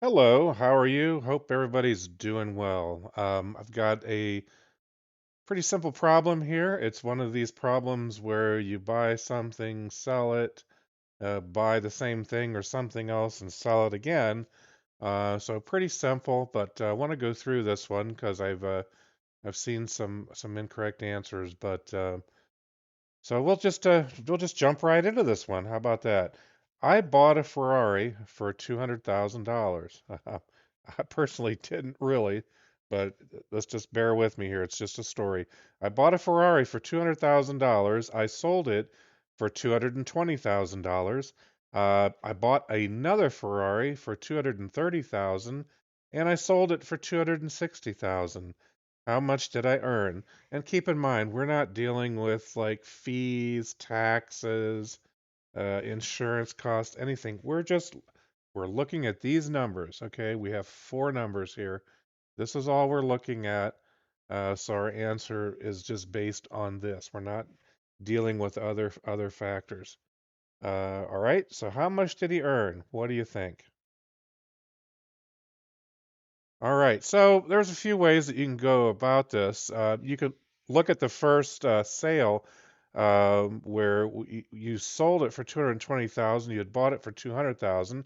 Hello, how are you? Hope everybody's doing well. I've got a pretty simple problem here. It's one of these problems where you buy something, sell it, buy the same thing or something else, and sell it again. So pretty simple, but I want to go through this one because I've seen some incorrect answers. But so we'll just jump right into this one. How about that? I bought a Ferrari for $200,000. I personally didn't really, but let's just bear with me here. It's just a story. I bought a Ferrari for $200,000. I sold it for $220,000. I bought another Ferrari for $230,000, and I sold it for $260,000. How much did I earn? And keep in mind, we're not dealing with like fees, taxes, insurance costs, anything. We're looking at these numbers, okay? We have four numbers here. This is all we're looking at. So our answer is just based on this. We're not dealing with other factors. All right. So how much did he earn? What do you think? All right, so there's a few ways that you can go about this. You could look at the first sale where you sold it for 220,000. You had bought it for 200,000.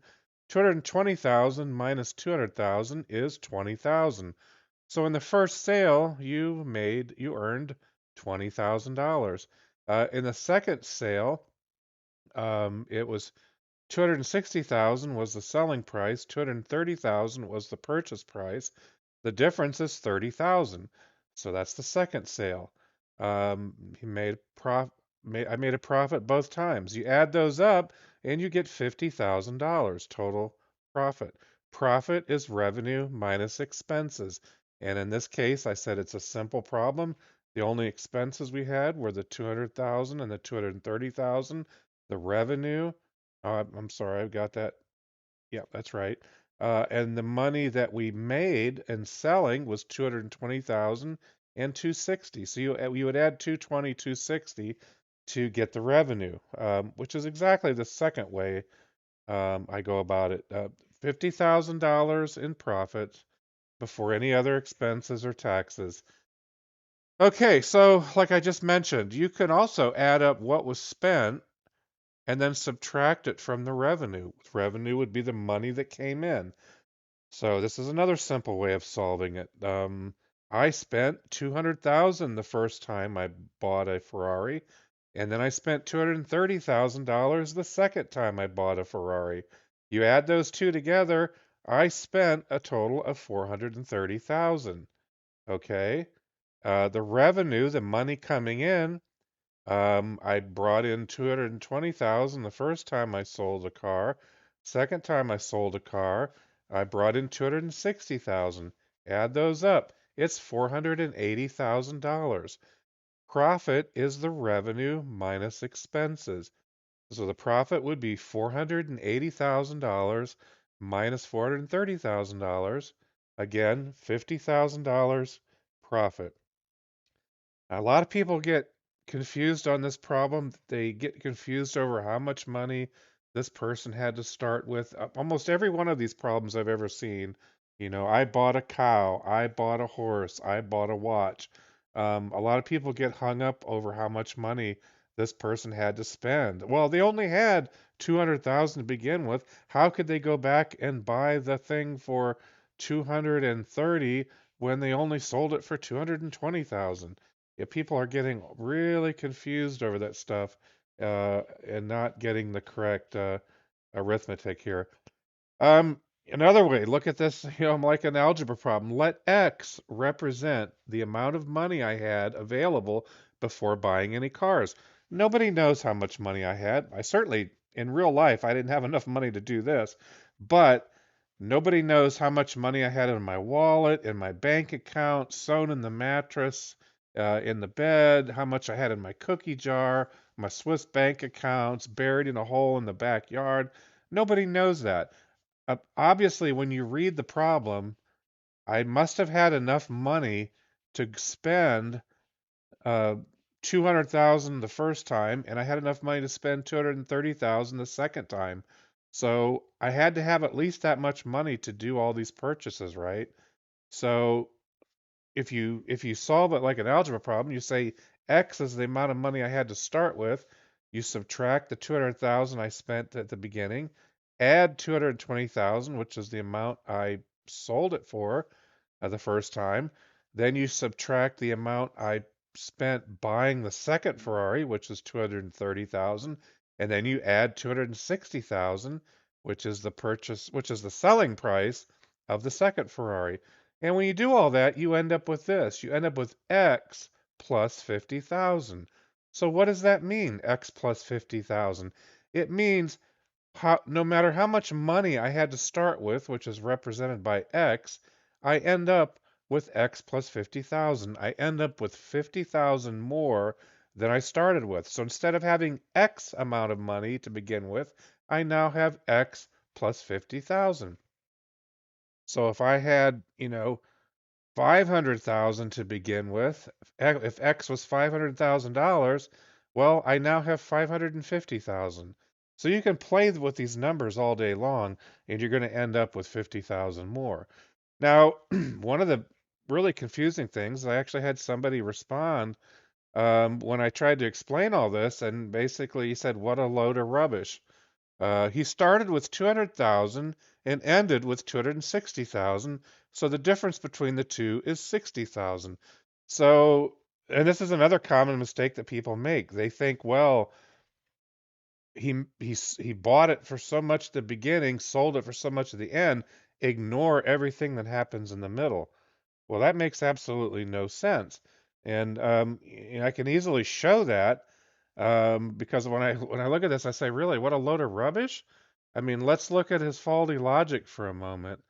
220,000 minus 200,000 is 20,000. So in the first sale, you earned $20,000. In the second sale, it was 260,000 was the selling price, 230,000 was the purchase price. The difference is 30,000. So that's the second sale. He made prof I made a profit both times. You add those up and you get $50,000 total profit. Profit is revenue minus expenses. And in this case, I said it's a simple problem. The only expenses we had were the 200,000 and the 230,000. The revenue, I'm sorry, I've got that. Yeah, that's right. And the money that we made in selling was 220,000 and 260. So you would add 220, 260 to get the revenue, which is exactly the second way I go about it. $50,000 in profit before any other expenses or taxes. Okay, so like I just mentioned, you can also add up what was spent and then subtract it from the revenue. Revenue would be the money that came in. So this is another simple way of solving it. I spent 200,000 the first time I bought a Ferrari, and then I spent $230,000 the second time I bought a Ferrari. You add those two together, I spent a total of 430,000. Okay? The revenue, the money coming in, I brought in 220,000 the first time I sold a car. Second time I sold a car, I brought in 260,000. Add those up. It's $480,000. Profit is the revenue minus expenses. So the profit would be $480,000 minus $430,000. Again, $50,000 profit. A lot of people get confused on this problem. They get confused over how much money this person had to start with. Almost every one of these problems I've ever seen, I bought a cow, I bought a horse, I bought a watch. A lot of people get hung up over how much money this person had to spend. Well, they only had 200,000 to begin with. How could they go back and buy the thing for 230 when they only sold it for 220,000? Yeah, people are getting really confused over that stuff and not getting the correct arithmetic here. Another way, look at this, like an algebra problem. Let X represent the amount of money I had available before buying any cars. Nobody knows how much money I had. I certainly, in real life, I didn't have enough money to do this, but nobody knows how much money I had in my wallet, in my bank account, sewn in the mattress, in the bed, how much I had in my cookie jar, my Swiss bank accounts, buried in a hole in the backyard. Nobody knows that. Obviously, when you read the problem, I must have had enough money to spend uh, 200,000 the first time, and I had enough money to spend 230,000 the second time. So I had to have at least that much money to do all these purchases, right? So if you solve it like an algebra problem, you say X is the amount of money I had to start with. You subtract the 200,000 I spent at the beginning, add 220,000, which is the amount I sold it for the first time. Then you subtract the amount I spent buying the second Ferrari, which is 230,000, and then you add 260,000, which is the selling price of the second Ferrari. And when you do all that, you end up with this. You end up with X plus 50,000. So what does that mean, X plus 50,000? It means no matter how much money I had to start with, which is represented by X, I end up with X plus 50,000. I end up with 50,000 more than I started with. So instead of having X amount of money to begin with, I now have X plus 50,000. So if I had, 500,000 to begin with. If X was $500,000, well, I now have 550,000. So you can play with these numbers all day long, and you're going to end up with 50,000 more. Now, one of the really confusing things, I actually had somebody respond when I tried to explain all this, and basically he said, "What a load of rubbish." He started with 200,000 and ended with 260,000. So the difference between the two is 60,000. So, and this is another common mistake that people make. They think, well, he bought it for so much at the beginning, sold it for so much at the end, ignore everything that happens in the middle. Well, that makes absolutely no sense. And I can easily show that because when I look at this, I say, really, what a load of rubbish. I mean, let's look at his faulty logic for a moment.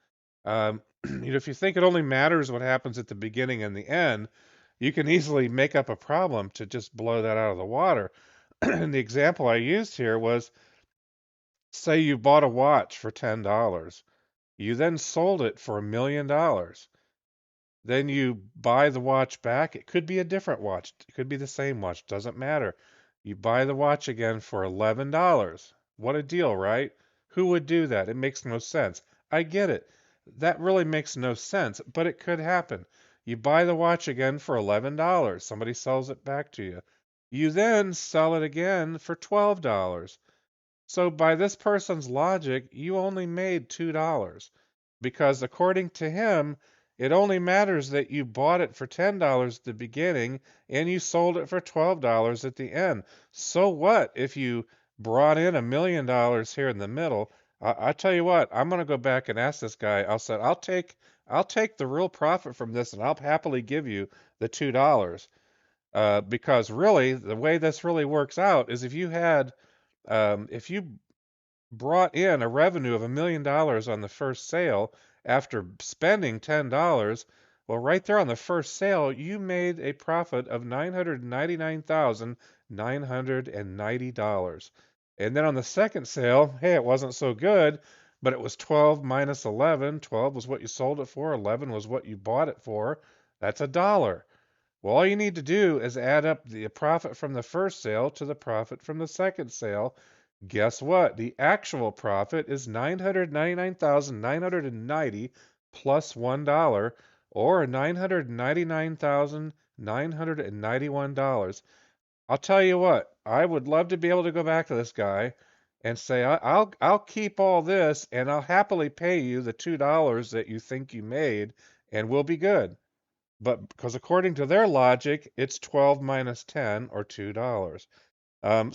If you think it only matters what happens at the beginning and the end, you can easily make up a problem to just blow that out of the water. And the example I used here was, say you bought a watch for $10. You then sold it for $1 million. Then you buy the watch back. It could be a different watch. It could be the same watch. Doesn't matter. You buy the watch again for $11. What a deal, right? Who would do that? It makes no sense. I get it. That really makes no sense, but it could happen. You buy the watch again for $11. Somebody sells it back to you. You then sell it again for $12. So by this person's logic, you only made $2 because according to him, it only matters that you bought it for $10 at the beginning and you sold it for $12 at the end. So what if you brought in $1 million here in the middle? I tell you what, I'm gonna go back and ask this guy. I'll take the real profit from this and I'll happily give you the $2. Because really, the way this really works out is if you brought in a revenue of $1 million on the first sale after spending $10, well, right there on the first sale, you made a profit of $999,990. And then on the second sale, hey, it wasn't so good, but it was 12 minus 11. 12 was what you sold it for, 11 was what you bought it for. That's a dollar. Well, all you need to do is add up the profit from the first sale to the profit from the second sale. Guess what? The actual profit is 999,990 plus $1 or $999,991. I'll tell you what, I would love to be able to go back to this guy and say, I'll keep all this and I'll happily pay you the $2 that you think you made and we'll be good. But because according to their logic, it's 12 minus 10 or $2.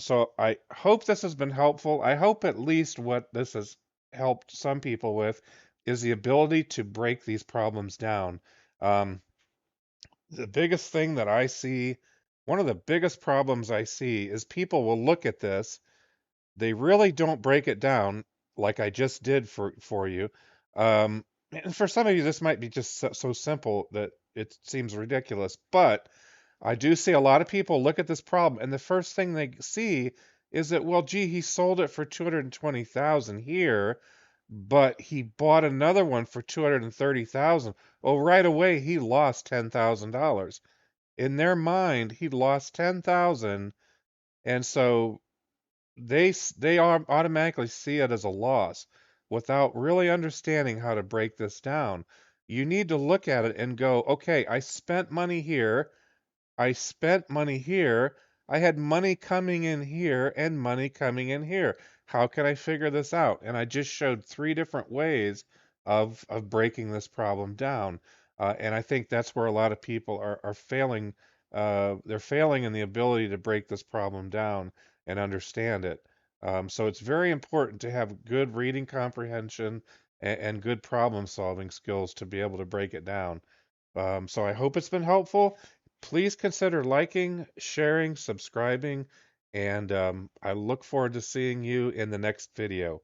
So I hope this has been helpful. I hope at least what this has helped some people with is the ability to break these problems down. Um, the biggest thing that I see, one of the biggest problems I see is people will look at this, they really don't break it down like I just did for you. And for some of you, this might be just so simple that it seems ridiculous, but I do see a lot of people look at this problem, and the first thing they see is that, well, gee, he sold it for 220,000 here, but he bought another one for 230,000. Well, right away he lost $10,000. In their mind, he lost 10,000, and so they automatically see it as a loss without really understanding how to break this down. You need to look at it and go, okay, I spent money here. I spent money here. I had money coming in here and money coming in here. How can I figure this out? And I just showed three different ways of breaking this problem down. And I think that's where a lot of people are failing. They're failing in the ability to break this problem down and understand it. So it's very important to have good reading comprehension and good problem solving skills to be able to break it down. So I hope it's been helpful. Please consider liking, sharing, subscribing, and I look forward to seeing you in the next video.